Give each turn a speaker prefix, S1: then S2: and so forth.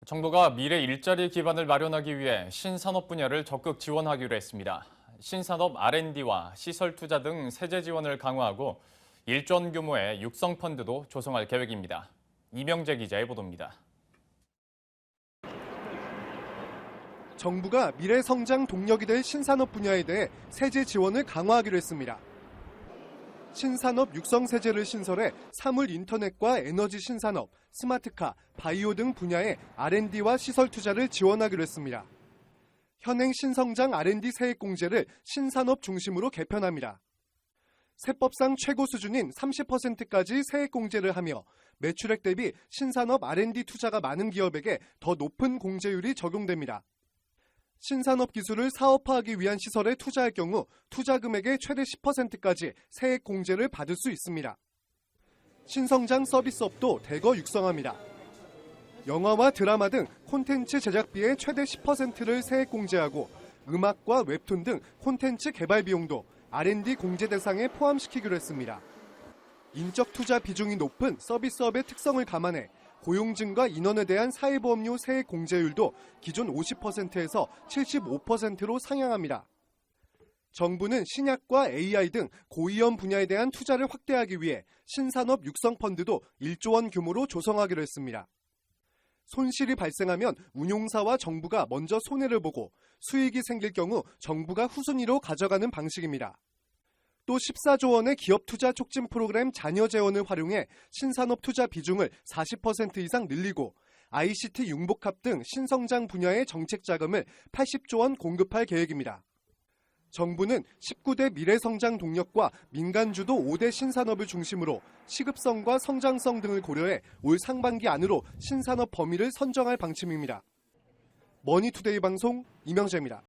S1: 정부가 미래 일자리 기반을 마련하기 위해 신산업 분야를 적극 지원하기로 했습니다. 신산업 R&D와 시설 투자 등 세제 지원을 강화하고 1조 원 규모의 육성 펀드도 조성할 계획입니다. 이명재 기자의 보도입니다.
S2: 정부가 미래 성장 동력이 될 신산업 분야에 대해 세제 지원을 강화하기로 했습니다. 신산업 육성 세제를 신설해 사물 인터넷과 에너지 신산업, 스마트카, 바이오 등 분야의 R&D와 시설 투자를 지원하기로 했습니다. 현행 신성장 R&D 세액 공제를 신산업 중심으로 개편합니다. 세법상 최고 수준인 30%까지 세액 공제를 하며 매출액 대비 신산업 R&D 투자가 많은 기업에게 더 높은 공제율이 적용됩니다. 신산업 기술을 사업화하기 위한 시설에 투자할 경우 투자 금액의 최대 10%까지 세액 공제를 받을 수 있습니다. 신성장 서비스업도 대거 육성합니다. 영화와 드라마 등 콘텐츠 제작비의 최대 10%를 세액 공제하고 음악과 웹툰 등 콘텐츠 개발 비용도 R&D 공제 대상에 포함시키기로 했습니다. 인적 투자 비중이 높은 서비스업의 특성을 감안해 고용증과 인원에 대한 사회보험료 세액 공제율도 기존 50%에서 75%로 상향합니다. 정부는 신약과 AI 등 고위험 분야에 대한 투자를 확대하기 위해 신산업 육성 펀드도 1조 원 규모로 조성하기로 했습니다. 손실이 발생하면 운용사와 정부가 먼저 손해를 보고 수익이 생길 경우 정부가 후순위로 가져가는 방식입니다. 또 14조 원의 기업 투자 촉진 프로그램 자녀 재원을 활용해 신산업 투자 비중을 40% 이상 늘리고 ICT 융복합 등 신성장 분야의 정책 자금을 80조 원 공급할 계획입니다. 정부는 19대 미래성장 동력과 민간주도 5대 신산업을 중심으로 시급성과 성장성 등을 고려해 올 상반기 안으로 신산업 범위를 선정할 방침입니다. 머니투데이 방송 이명재입니다.